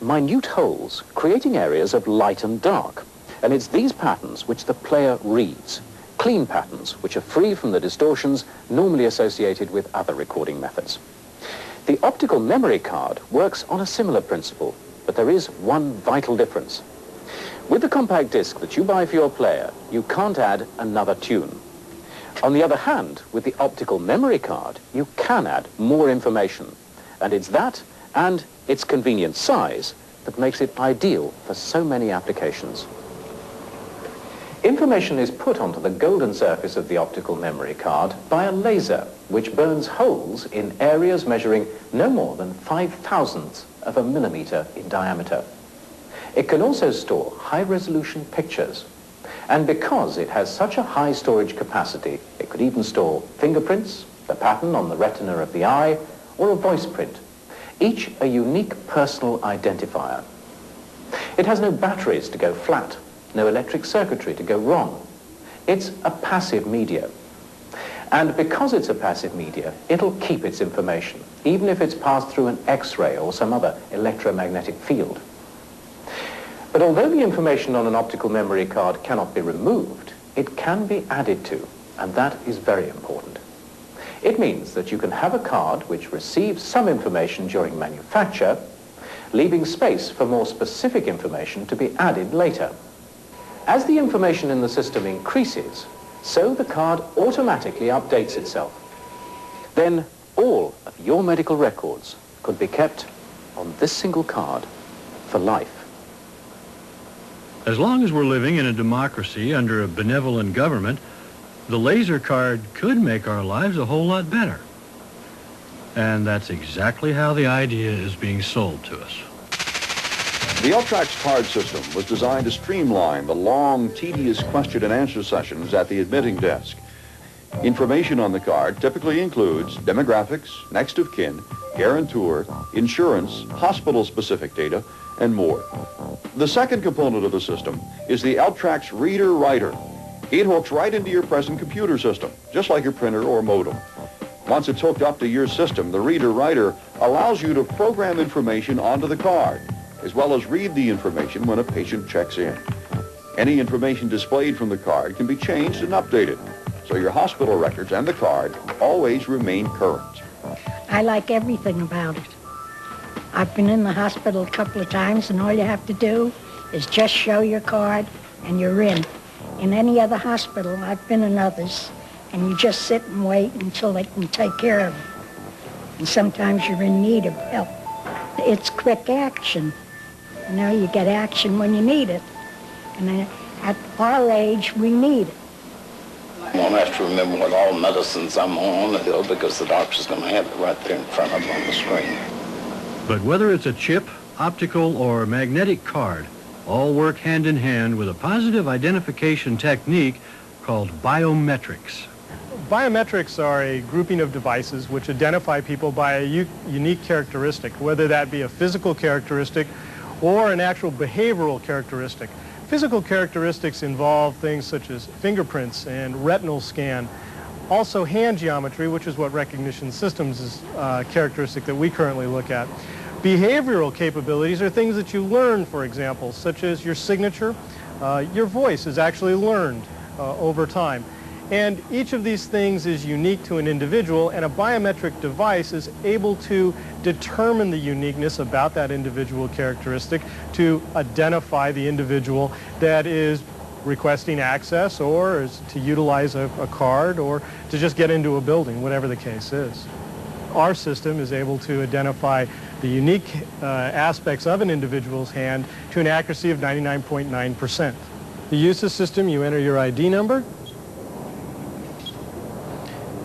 minute holes creating areas of light and dark. And it's these patterns which the player reads. Clean patterns which are free from the distortions normally associated with other recording methods. The optical memory card works on a similar principle, but there is one vital difference. With the compact disc that you buy for your player, you can't add another tune. On the other hand, with the optical memory card, you can add more information. And it's that and its convenient size that makes it ideal for so many applications. Information is put onto the golden surface of the optical memory card by a laser, which burns holes in areas measuring no more than 5/1000th of a millimeter in diameter. It can also store high-resolution pictures. And because it has such a high storage capacity, it could even store fingerprints, the pattern on the retina of the eye, or a voice print, each a unique personal identifier. It has no batteries to go flat, no electric circuitry to go wrong. It's a passive media. And because it's a passive media, it'll keep its information, even if it's passed through an X-ray or some other electromagnetic field. But although the information on an optical memory card cannot be removed, it can be added to, and that is very important. It means that you can have a card which receives some information during manufacture, leaving space for more specific information to be added later. As the information in the system increases, so the card automatically updates itself. Then all of your medical records could be kept on this single card for life. As long as we're living in a democracy under a benevolent government, the laser card could make our lives a whole lot better. And that's exactly how the idea is being sold to us. The Eltrax card system was designed to streamline the long, tedious question and answer sessions at the admitting desk. Information on the card typically includes demographics, next of kin, guarantor, insurance, hospital-specific data, and more. The second component of the system is the Eltrax Reader Writer. It hooks right into your present computer system, just like your printer or modem. Once it's hooked up to your system, the Reader Writer allows you to program information onto the card, as well as read the information when a patient checks in. Any information displayed from the card can be changed and updated, so your hospital records and the card always remain current. I like everything about it. I've been in the hospital a couple of times, and all you have to do is just show your card, and you're in. In any other hospital, I've been in others, and you just sit and wait until they can take care of you. And sometimes you're in need of help. It's quick action. You know, you get action when you need it. And at our age, we need it. I won't have to remember what all medicines I'm on the hill because the doctor's going to have it right there in front of them on the screen. But whether it's a chip, optical, or magnetic card, all work hand in hand with a positive identification technique called biometrics. Biometrics are a grouping of devices which identify people by a unique characteristic, whether that be a physical characteristic or an actual behavioral characteristic. Physical characteristics involve things such as fingerprints and retinal scan, also hand geometry, which is what Recognition Systems is characteristic that we currently look at. Behavioral capabilities are things that you learn, for example, such as your signature. Your voice is actually learned over time. And each of these things is unique to an individual, and a biometric device is able to determine the uniqueness about that individual characteristic to identify the individual that is requesting access or is to utilize a card or to just get into a building, whatever the case is. Our system is able to identify the unique aspects of an individual's hand to an accuracy of 99.9%. To use the system, you enter your ID number.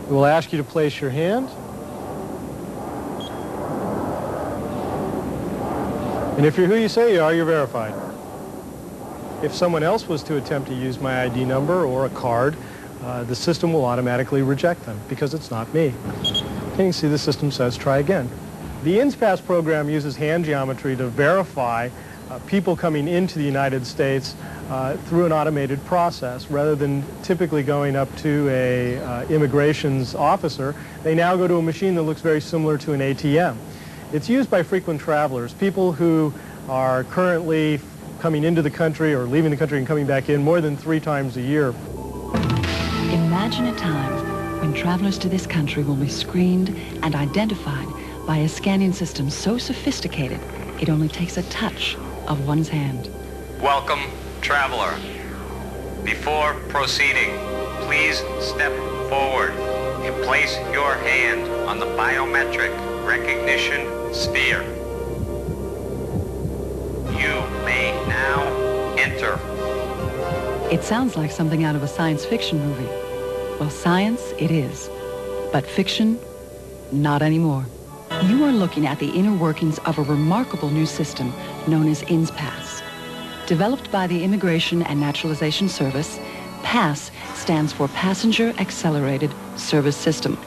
We'll ask you to place your hand. And if you're who you say you are, you're verified. If someone else was to attempt to use my ID number or a card, the system will automatically reject them because it's not me. And you can see the system says try again. The INSPAS program uses hand geometry to verify people coming into the United States through an automated process. Rather than typically going up to a immigrations officer, they now go to a machine that looks very similar to an ATM. It's used by frequent travelers, people who are currently coming into the country or leaving the country and coming back in more than 3 times a year. Imagine a time when travelers to this country will be screened and identified by a scanning system so sophisticated it only takes a touch of one's hand. Welcome, traveler. Before proceeding, please step forward and place your hand on the biometric recognition sphere. You may now enter. It sounds like something out of a science fiction movie. Well, science it is, but fiction, not anymore. You are looking at the inner workings of a remarkable new system known as INSPASS. Developed by the Immigration and Naturalization Service, PASS stands for Passenger Accelerated Service System.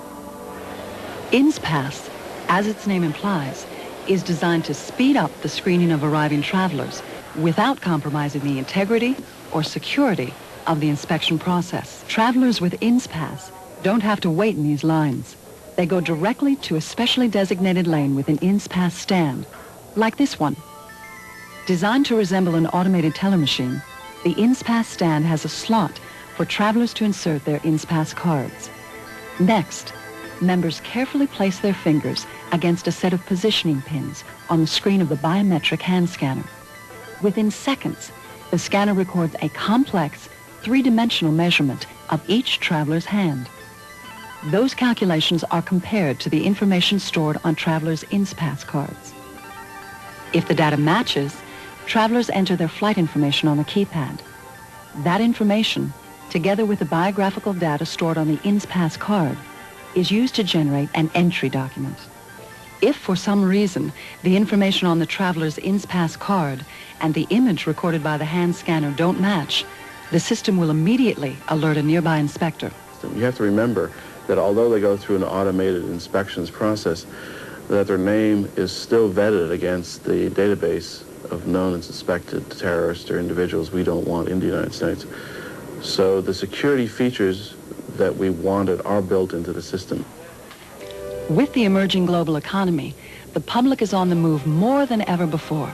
INSPASS, as its name implies, is designed to speed up the screening of arriving travelers without compromising the integrity or security of the inspection process. Travelers with INSPASS don't have to wait in these lines. They go directly to a specially designated lane with an INSPASS stand, like this one. Designed to resemble an automated teller machine, the INSPASS stand has a slot for travelers to insert their INSPASS cards. Next, members carefully place their fingers against a set of positioning pins on the screen of the biometric hand scanner. Within seconds, the scanner records a complex, three-dimensional measurement of each traveler's hand. Those calculations are compared to the information stored on travelers' INSPASS cards. If the data matches, travelers enter their flight information on the keypad. That information, together with the biographical data stored on the INSPASS card, is used to generate an entry document. If for some reason the information on the traveler's INSPASS card and the image recorded by the hand scanner don't match, the system will immediately alert a nearby inspector. You have to remember that although they go through an automated inspections process, that their name is still vetted against the database of known and suspected terrorists or individuals we don't want in the United States. So the security features that we wanted are built into the system. With the emerging global economy, the public is on the move more than ever before.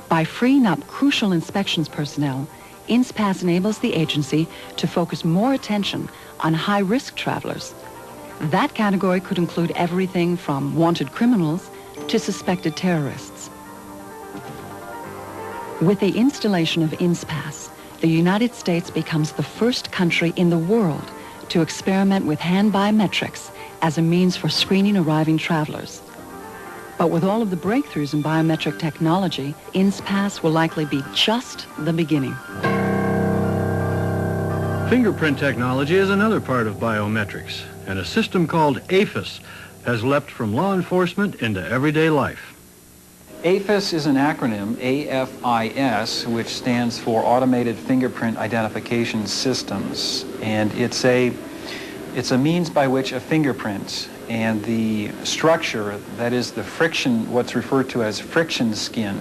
By freeing up crucial inspections personnel, INSPASS enables the agency to focus more attention on high-risk travelers. That category could include everything from wanted criminals to suspected terrorists. With the installation of INSPASS, the United States becomes the first country in the world to experiment with hand biometrics as a means for screening arriving travelers. But with all of the breakthroughs in biometric technology, INSPASS will likely be just the beginning. Fingerprint technology is another part of biometrics, and a system called AFIS has leapt from law enforcement into everyday life. AFIS is an acronym, AFIS, which stands for Automated Fingerprint Identification Systems, and it's a means by which a fingerprint and the structure, that is the friction, what's referred to as friction skin,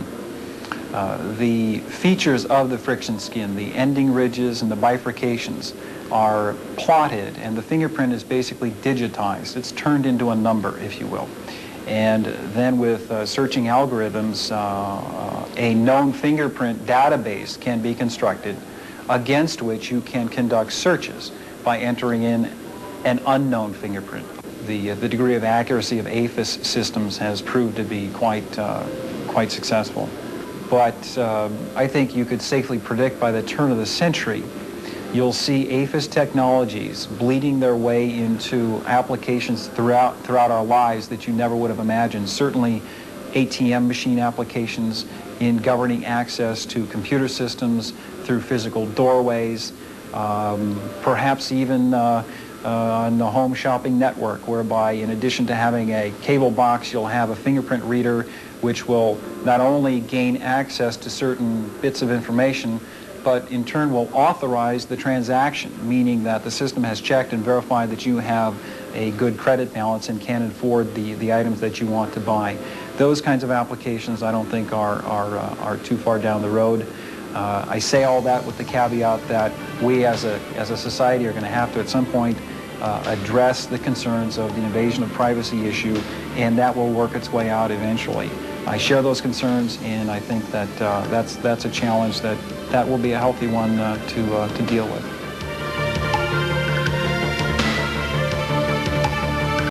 the features of the friction skin, the ending ridges and the bifurcations are plotted, and the fingerprint is basically digitized. It's turned into a number, if you will. And then with searching algorithms, a known fingerprint database can be constructed against which you can conduct searches by entering in an unknown fingerprint. The degree of accuracy of AFIS systems has proved to be quite successful. But I think you could safely predict by the turn of the century, you'll see AFIS technologies bleeding their way into applications throughout our lives that you never would have imagined. Certainly ATM machine applications in governing access to computer systems through physical doorways, perhaps even on the home shopping network, whereby in addition to having a cable box, you'll have a fingerprint reader which will not only gain access to certain bits of information, but in turn will authorize the transaction, meaning that the system has checked and verified that you have a good credit balance and can afford the items that you want to buy. Those kinds of applications I don't think are too far down the road. I say all that with the caveat that we as a society are going to have to at some point address the concerns of the invasion of privacy issue, and that will work its way out eventually. I share those concerns, and I think that that's a challenge that will be a healthy one to deal with.